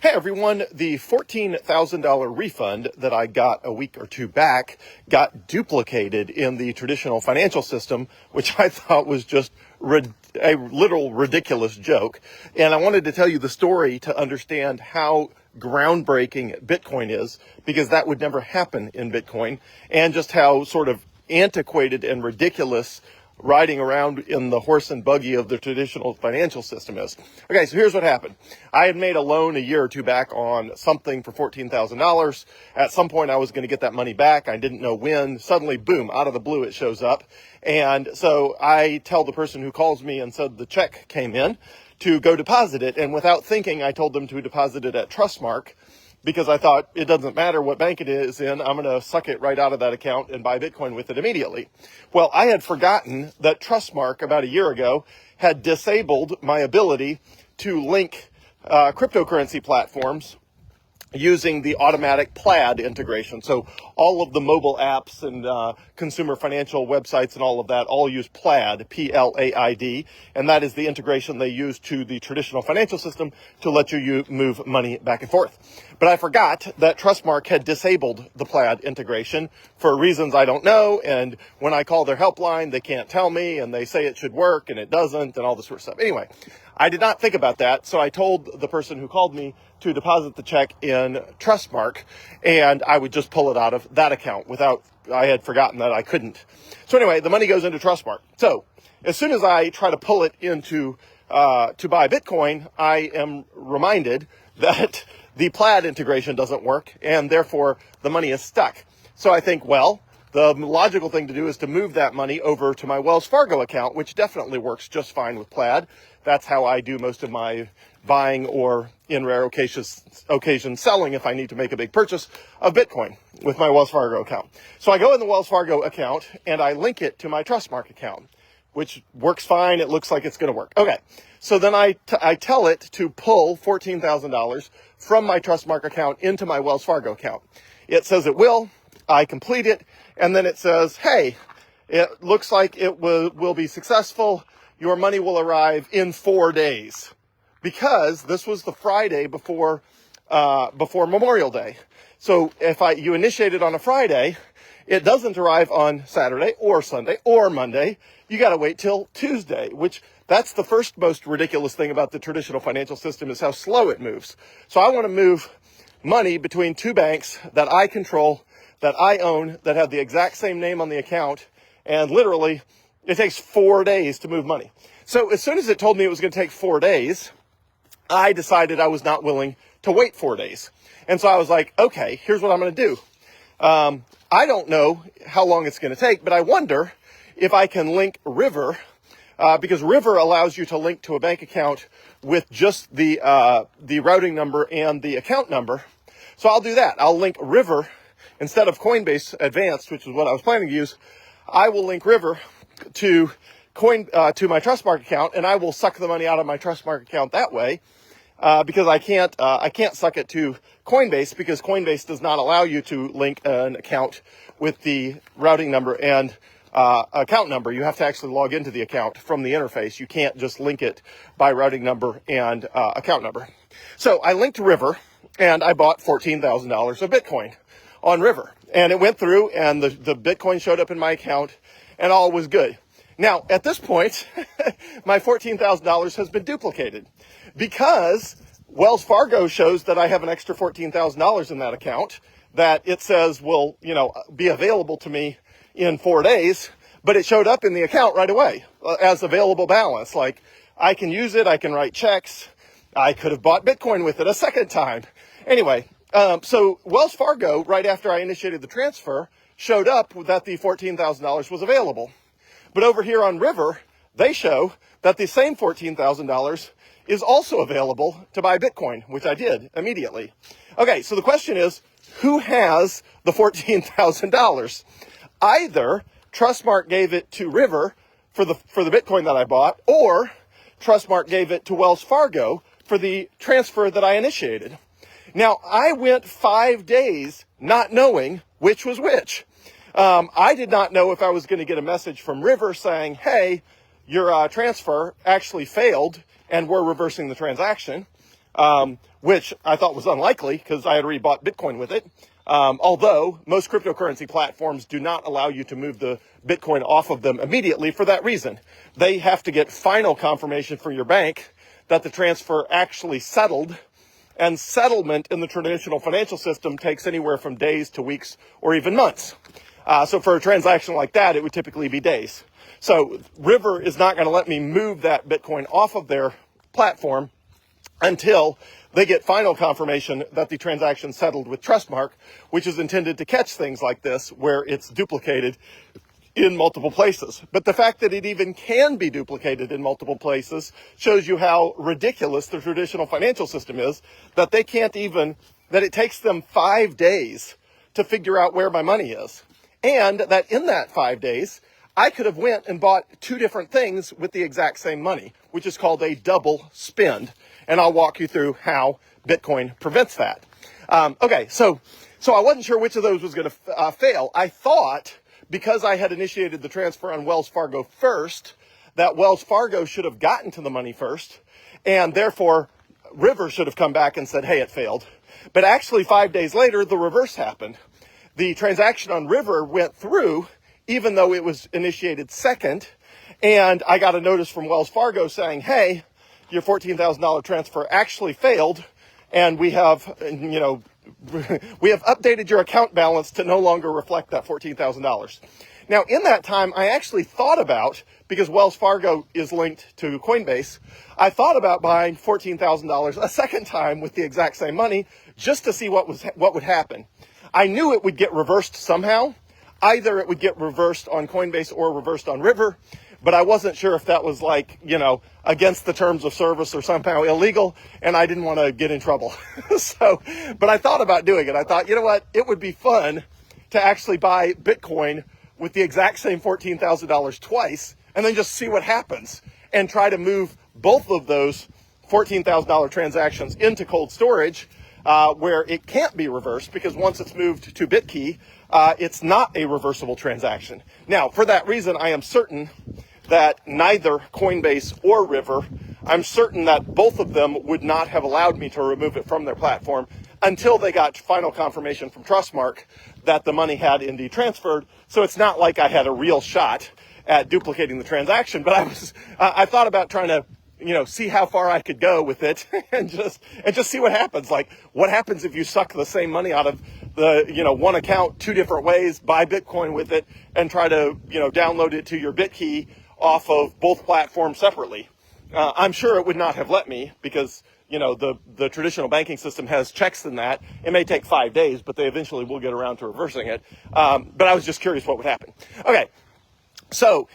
Hey everyone, the $14,000 refund that I got a week or two back got duplicated in the traditional financial system, which I thought was just a literal ridiculous joke. And I wanted to tell you the story to understand how groundbreaking Bitcoin is, because that would never happen in Bitcoin, and just how sort of antiquated and ridiculous riding around in the horse and buggy of the traditional financial system is. Okay, so here's what happened. I had made a loan a year or two back on something for $14,000. At some point I was going to get that money back. I didn't know when. Suddenly, boom, out of the blue it shows up. And so I tell the person who calls me and said the check came in to go deposit it. And without thinking, I told them to deposit it at Trustmark, because I thought it doesn't matter what bank it is in, I'm going to suck it right out of that account and buy Bitcoin with it immediately. Well, I had forgotten that Trustmark about a year ago had disabled my ability to link cryptocurrency platforms using the automatic Plaid integration. So all of the mobile apps and consumer financial websites and all of that all use Plaid, P-L-A-I-D, and that is the integration they use to the traditional financial system to let you move money back and forth. But I forgot that Trustmark had disabled the Plaid integration for reasons I don't know, and when I call their helpline, they can't tell me, and they say it should work, and it doesn't, and all this sort of stuff. Anyway, I did not think about that, so I told the person who called me to deposit the check in Trustmark, and I would just pull it out of that account I had forgotten that I couldn't. So anyway, the money goes into Trustmark. So as soon as I try to pull it into to buy Bitcoin, I am reminded that the Plaid integration doesn't work, and therefore the money is stuck. So I think, well, the logical thing to do is to move that money over to my Wells Fargo account, which definitely works just fine with Plaid. That's how I do most of my buying, or in rare occasions selling if I need to make a big purchase of Bitcoin with my Wells Fargo account. So I go in the Wells Fargo account and I link it to my Trustmark account, which works fine. It looks like it's going to work. Okay. So then I tell it to pull $14,000 from my Trustmark account into my Wells Fargo account. It says it will. I complete it. And then it says, hey, it looks like it will be successful. Your money will arrive in 4 days. Because this was the Friday before Memorial Day. So if you initiate it on a Friday, it doesn't arrive on Saturday or Sunday or Monday. You got to wait till Tuesday, which that's the first most ridiculous thing about the traditional financial system, is how slow it moves. So I want to move money between two banks that I control, that I own, that have the exact same name on the account, and literally it takes 4 days to move money. So as soon as it told me it was going to take 4 days, I decided I was not willing to wait 4 days. And so I was like, okay, here's what I'm going to do. I don't know how long it's going to take, but I wonder if I can link River, because River allows you to link to a bank account with just the routing number and the account number. So I'll do that. I'll link River instead of Coinbase Advanced, which is what I was planning to use. I will link River to my Trustmark account, and I will suck the money out of my Trustmark account that way, because I can't suck it to Coinbase, because Coinbase does not allow you to link an account with the routing number and account number. You have to actually log into the account from the interface. You can't just link it by routing number and account number. So I linked River, and I bought $14,000 of Bitcoin on River, and it went through, and the Bitcoin showed up in my account, and all was good. Now, at this point, my $14,000 has been duplicated, because Wells Fargo shows that I have an extra $14,000 in that account that it says will, be available to me in 4 days, but it showed up in the account right away as available balance. Like, I can use it, I can write checks, I could have bought Bitcoin with it a second time. Anyway, so Wells Fargo, right after I initiated the transfer, showed up that the $14,000 was available. But over here on River, they show that the same $14,000 is also available to buy Bitcoin, which I did immediately. Okay, so the question is, who has the $14,000? Either Trustmark gave it to River for the Bitcoin that I bought, or Trustmark gave it to Wells Fargo for the transfer that I initiated. Now, I went 5 days not knowing which was which. I did not know if I was going to get a message from River saying, hey, your transfer actually failed and we're reversing the transaction. which I thought was unlikely because I had already bought Bitcoin with it. Although most cryptocurrency platforms do not allow you to move the Bitcoin off of them immediately for that reason. They have to get final confirmation from your bank that the transfer actually settled, and settlement in the traditional financial system takes anywhere from days to weeks or even months. So for a transaction like that, it would typically be days. So River is not going to let me move that Bitcoin off of their platform until they get final confirmation that the transaction settled with Trustmark, which is intended to catch things like this where it's duplicated in multiple places. But the fact that it even can be duplicated in multiple places shows you how ridiculous the traditional financial system is, that they can't even, that it takes them 5 days to figure out where my money is. And that in that 5 days, I could have went and bought 2 different things with the exact same money, which is called a double spend. And I'll walk you through how Bitcoin prevents that. Okay, so I wasn't sure which of those was going to fail. I thought, because I had initiated the transfer on Wells Fargo first, that Wells Fargo should have gotten to the money first, and therefore River should have come back and said, hey, it failed. But actually 5 days later, the reverse happened. The transaction on River went through, even though it was initiated second, and I got a notice from Wells Fargo saying, hey, your $14,000 transfer actually failed, and we have, we have updated your account balance to no longer reflect that $14,000. Now, in that time, I actually thought about, because Wells Fargo is linked to Coinbase, I thought about buying $14,000 a second time with the exact same money, just to see what would happen. I knew it would get reversed somehow. Either it would get reversed on Coinbase or reversed on River, but I wasn't sure if that was against the terms of service or somehow illegal, and I didn't want to get in trouble. But I thought about doing it. I thought, you know what, it would be fun to actually buy Bitcoin with the exact same $14,000 twice, and then just see what happens, and try to move both of those $14,000 transactions into cold storage, where it can't be reversed, because once it's moved to BitKey, it's not a reversible transaction. Now, for that reason, I am certain that neither Coinbase or River, I'm certain that both of them would not have allowed me to remove it from their platform until they got final confirmation from Trustmark that the money had indeed transferred. So it's not like I had a real shot at duplicating the transaction, but I thought about trying to, see how far I could go with it and just see what happens. Like, what happens if you suck the same money out of the, one account 2 different ways, buy Bitcoin with it, and try to, download it to your BitKey off of both platforms separately. I'm sure it would not have let me, because, the traditional banking system has checks in that. It may take 5 days, but they eventually will get around to reversing it. But I was just curious what would happen. Okay. So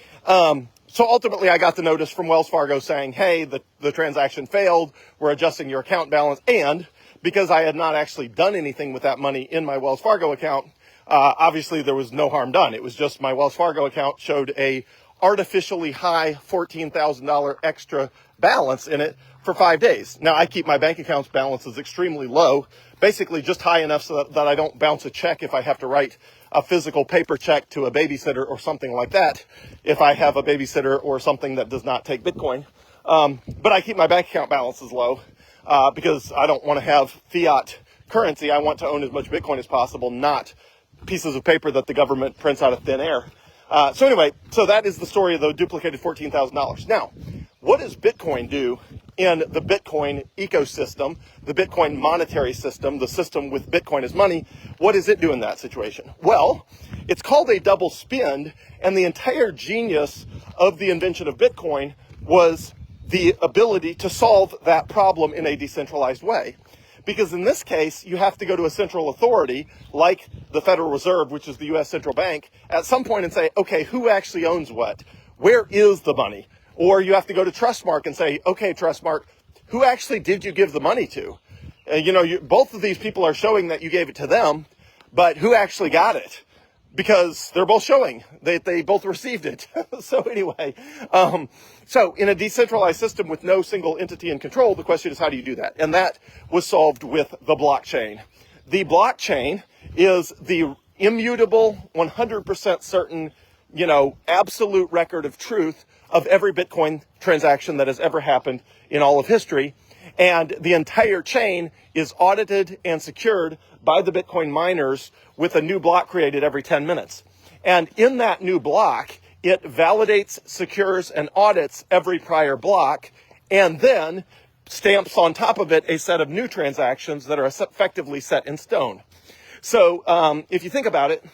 ultimately I got the notice from Wells Fargo saying, hey, the transaction failed. We're adjusting your account balance. And because I had not actually done anything with that money in my Wells Fargo account, obviously there was no harm done. It was just my Wells Fargo account showed a artificially high $14,000 extra balance in it for 5 days. Now, I keep my bank account's balances extremely low, basically just high enough so that I don't bounce a check if I have to write a physical paper check to a babysitter or something like that, if I have a babysitter or something that does not take Bitcoin. But I keep my bank account balances low because I don't want to have fiat currency. I want to own as much Bitcoin as possible, not pieces of paper that the government prints out of thin air. So that is the story of the duplicated $14,000. Now, what does Bitcoin do in the Bitcoin ecosystem, the Bitcoin monetary system, the system with Bitcoin as money? What does it do in that situation? Well, it's called a double spend, and the entire genius of the invention of Bitcoin was the ability to solve that problem in a decentralized way. Because in this case, you have to go to a central authority like the Federal Reserve, which is the U.S. central bank, at some point and say, okay, who actually owns what? Where is the money? Or you have to go to Trustmark and say, okay, Trustmark, who actually did you give the money to? Both of these people are showing that you gave it to them, but who actually got it? Because they're both showing that they both received it. So anyway, so in a decentralized system with no single entity in control, the question is, how do you do that? And that was solved with the blockchain. The blockchain is the immutable, 100% certain, absolute record of truth of every Bitcoin transaction that has ever happened in all of history. And the entire chain is audited and secured by the Bitcoin miners with a new block created every 10 minutes. And in that new block, it validates, secures, and audits every prior block, and then stamps on top of it a set of new transactions that are effectively set in stone. So if you think about it,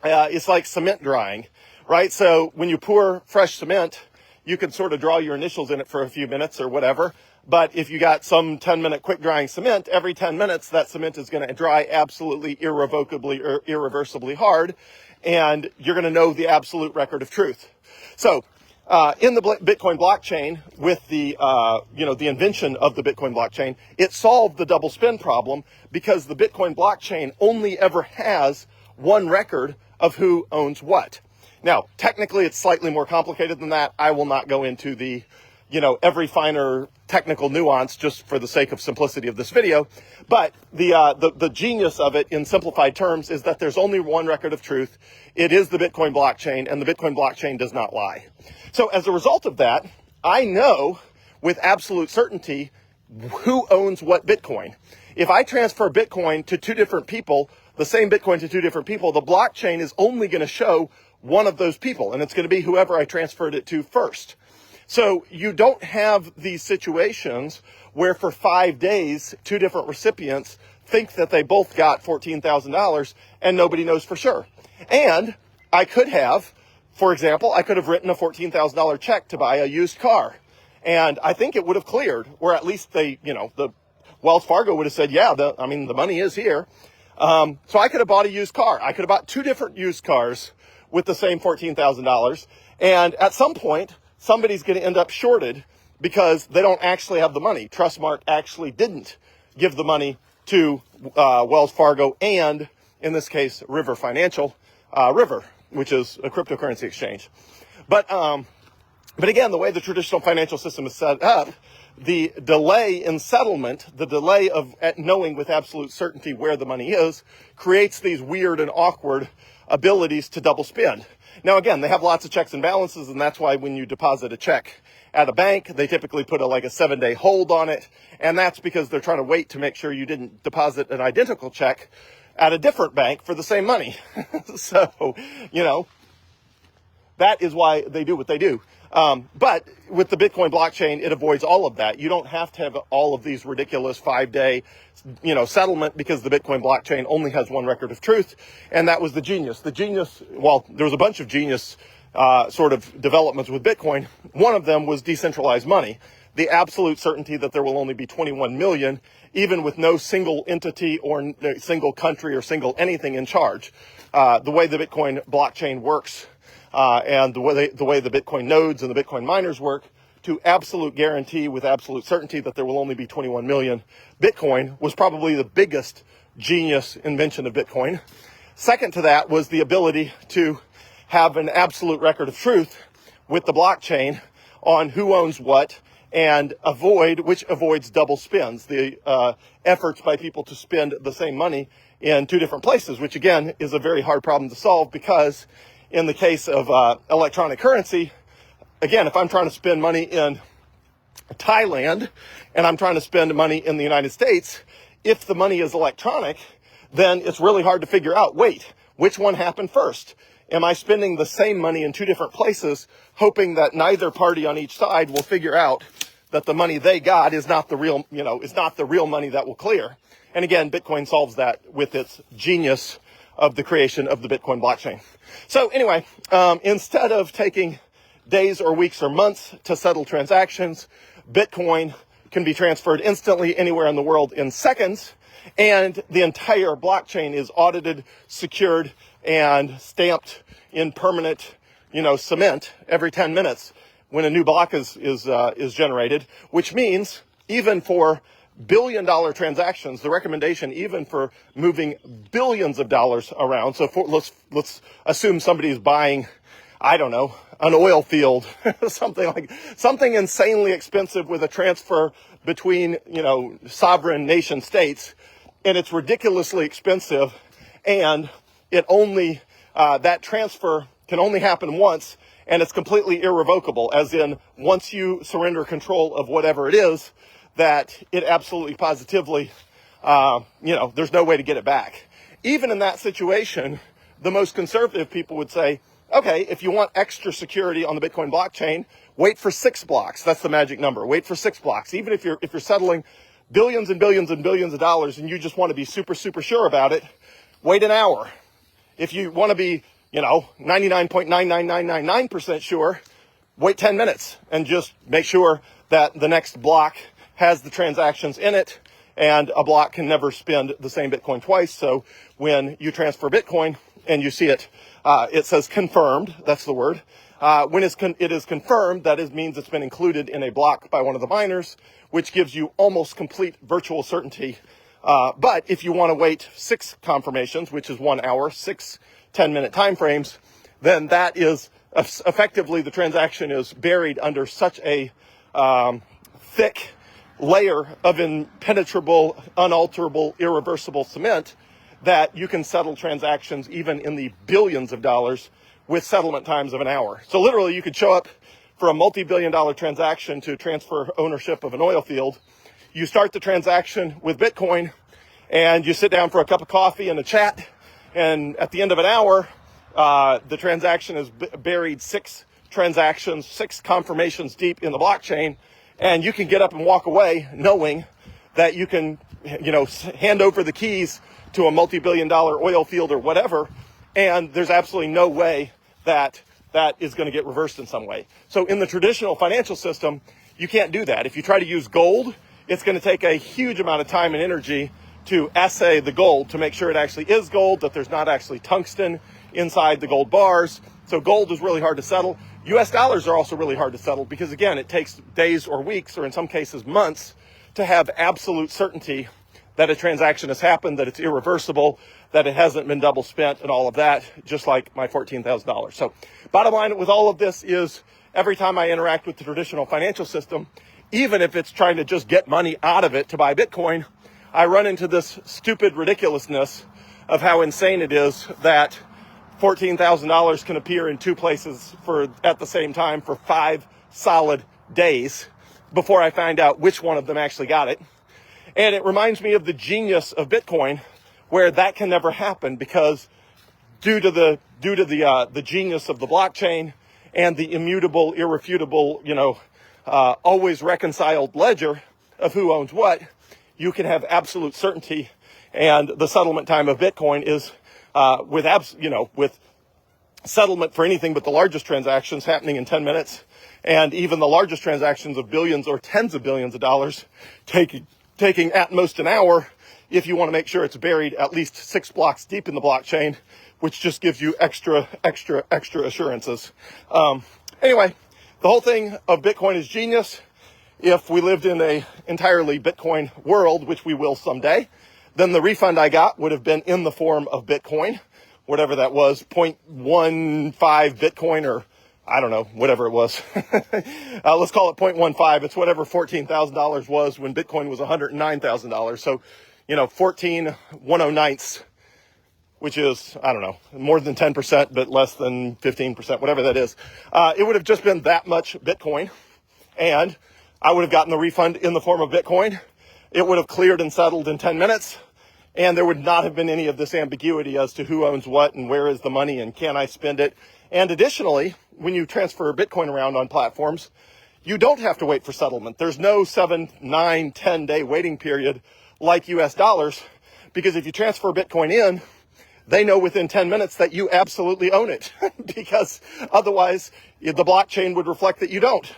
it's like cement drying, right? So when you pour fresh cement, you can sort of draw your initials in it for a few minutes or whatever. But if you got some 10-minute quick drying cement, every 10 minutes, that cement is going to dry absolutely irrevocably or irreversibly hard. And you're going to know the absolute record of truth. So in the Bitcoin blockchain, with the the invention of the Bitcoin blockchain, it solved the double spend problem because the Bitcoin blockchain only ever has one record of who owns what. Now, technically, it's slightly more complicated than that. I will not go into the every finer technical nuance just for the sake of simplicity of this video. But the genius of it in simplified terms is that there's only one record of truth. It is the Bitcoin blockchain, and the Bitcoin blockchain does not lie. So as a result of that, I know with absolute certainty who owns what Bitcoin. If I transfer Bitcoin to two different people, the same Bitcoin to two different people, the blockchain is only going to show one of those people, and it's going to be whoever I transferred it to first. So you don't have these situations where for 5 days, two different recipients think that they both got $14,000 and nobody knows for sure. And I could have, for example, I could have written a $14,000 check to buy a used car. And I think it would have cleared, or at least the Wells Fargo would have said, yeah, the money is here. So I could have bought a used car. I could have bought two different used cars with the same $14,000. And at some point, somebody's going to end up shorted because they don't actually have the money. Trustmark actually didn't give the money to Wells Fargo and, in this case, River Financial, River, which is a cryptocurrency exchange. But again, the way the traditional financial system is set up, the delay in settlement, the delay of knowing with absolute certainty where the money is, creates these weird and awkward abilities to double spend. Now, again, they have lots of checks and balances, and that's why when you deposit a check at a bank, they typically put a 7-day hold on it, and that's because they're trying to wait to make sure you didn't deposit an identical check at a different bank for the same money. So, that is why they do what they do. But with the Bitcoin blockchain, it avoids all of that. You don't have to have all of these ridiculous 5-day, settlement, because the Bitcoin blockchain only has one record of truth. And that was the genius. There was a bunch of genius, sort of developments with Bitcoin. One of them was decentralized money. The absolute certainty that there will only be 21 million, even with no single entity or single country or single anything in charge. The way the Bitcoin blockchain works, and the way the Bitcoin nodes and the Bitcoin miners work, to absolute guarantee with absolute certainty that there will only be 21 million Bitcoin, was probably the biggest genius invention of Bitcoin. Second to that was the ability to have an absolute record of truth with the blockchain on who owns what, and which avoids double spends, the efforts by people to spend the same money in two different places, which again is a very hard problem to solve, because in the case of electronic currency, again, if I'm trying to spend money in Thailand and I'm trying to spend money in the United States, if the money is electronic, then it's really hard to figure out, wait, which one happened first? Am I spending the same money in two different places, hoping that neither party on each side will figure out that the money they got is not the real, is not the real money that will clear? And again, Bitcoin solves that with its genius of the creation of the Bitcoin blockchain. So anyway, instead of taking days or weeks or months to settle transactions, Bitcoin can be transferred instantly anywhere in the world in seconds, and the entire blockchain is audited, secured, and stamped in permanent, cement every 10 minutes when a new block is generated, which means even for billion-dollar transactions, the recommendation, even for moving billions of dollars around. So let's assume somebody's buying, I don't know, an oil field, something insanely expensive with a transfer between, sovereign nation states, and it's ridiculously expensive, and it only, that transfer can only happen once, and it's completely irrevocable, as in once you surrender control of whatever it is, that it absolutely positively, there's no way to get it back. Even in that situation, the most conservative people would say, okay, if you want extra security on the Bitcoin blockchain, wait for 6 blocks. That's the magic number. Wait for 6 blocks. Even if you're settling billions and billions and billions of dollars and you just want to be super, super sure about it, wait an hour. If you want to be, 99.99999% sure, wait 10 minutes and just make sure that the next block has the transactions in it, and a block can never spend the same Bitcoin twice. So when you transfer Bitcoin and you see it, it says confirmed, that's the word. When it is confirmed, that means it's been included in a block by one of the miners, which gives you almost complete virtual certainty. But if you want to wait 6 confirmations, which is 1 hour, 6 10-minute time frames, then that is effectively the transaction is buried under such a thick layer of impenetrable, unalterable, irreversible cement that you can settle transactions even in the billions of dollars with settlement times of an hour. So literally you could show up for a multi-billion-dollar transaction to transfer ownership of an oil field. You start the transaction with Bitcoin and you sit down for a cup of coffee and a chat. And at the end of an hour, the transaction is buried 6 transactions, 6 confirmations deep in the blockchain. And you can get up and walk away knowing that you can, hand over the keys to a multi-billion-dollar oil field or whatever. And there's absolutely no way that that is going to get reversed in some way. So in the traditional financial system, you can't do that. If you try to use gold, it's going to take a huge amount of time and energy to assay the gold to make sure it actually is gold, that there's not actually tungsten inside the gold bars. So gold is really hard to settle. US dollars are also really hard to settle because, again, it takes days or weeks, or in some cases months, to have absolute certainty that a transaction has happened, that it's irreversible, that it hasn't been double spent and all of that, just like my $14,000. So bottom line with all of this is every time I interact with the traditional financial system, even if it's trying to just get money out of it to buy Bitcoin, I run into this stupid ridiculousness of how insane it is that $14,000 can appear in 2 places at the same time for 5 solid days before I find out which one of them actually got it. And it reminds me of the genius of Bitcoin, where that can never happen because due to the genius of the blockchain and the immutable, irrefutable, always reconciled ledger of who owns what, you can have absolute certainty. And the settlement time of Bitcoin is with settlement for anything but the largest transactions happening in 10 minutes, and even the largest transactions of billions or tens of billions of dollars taking at most an hour if you want to make sure it's buried at least 6 blocks deep in the blockchain, which just gives you extra assurances. Anyway, the whole thing of Bitcoin is genius. If we lived in a entirely Bitcoin world, which we will someday, then the refund I got would have been in the form of Bitcoin, whatever that was, 0.15 Bitcoin, or I don't know, whatever it was. Let's call it 0.15. It's whatever $14,000 was when Bitcoin was $109,000. So, 14 109ths, which is, I don't know, more than 10%, but less than 15%, whatever that is. It would have just been that much Bitcoin, and I would have gotten the refund in the form of Bitcoin. It would have cleared and settled in 10 minutes, and there would not have been any of this ambiguity as to who owns what and where is the money and can I spend it. And additionally, when you transfer Bitcoin around on platforms, you don't have to wait for settlement. There's no 7, 9, 10-day waiting period like US dollars, because if you transfer Bitcoin in, they know within 10 minutes that you absolutely own it, because otherwise the blockchain would reflect that you don't.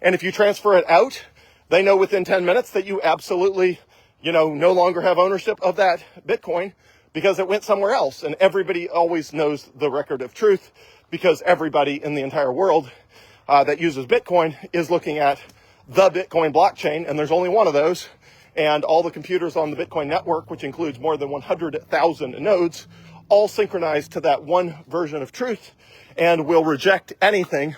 And if you transfer it out, they know within 10 minutes that you absolutely, no longer have ownership of that Bitcoin because it went somewhere else. And everybody always knows the record of truth because everybody in the entire world that uses Bitcoin is looking at the Bitcoin blockchain, and there's only one of those. And all the computers on the Bitcoin network, which includes more than 100,000 nodes, all synchronized to that one version of truth and will reject anything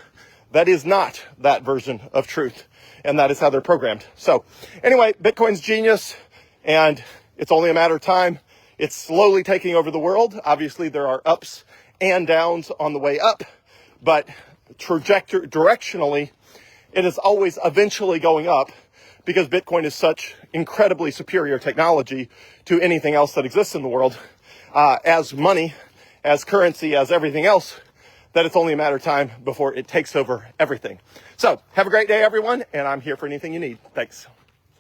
that is not that version of truth. And that is how they're programmed. So anyway, Bitcoin's genius, and it's only a matter of time. It's slowly taking over the world. Obviously, there are ups and downs on the way up, but directionally, it is always eventually going up because Bitcoin is such incredibly superior technology to anything else that exists in the world, as money, as currency, as everything else, that it's only a matter of time before it takes over everything. So have a great day, everyone, and I'm here for anything you need. Thanks.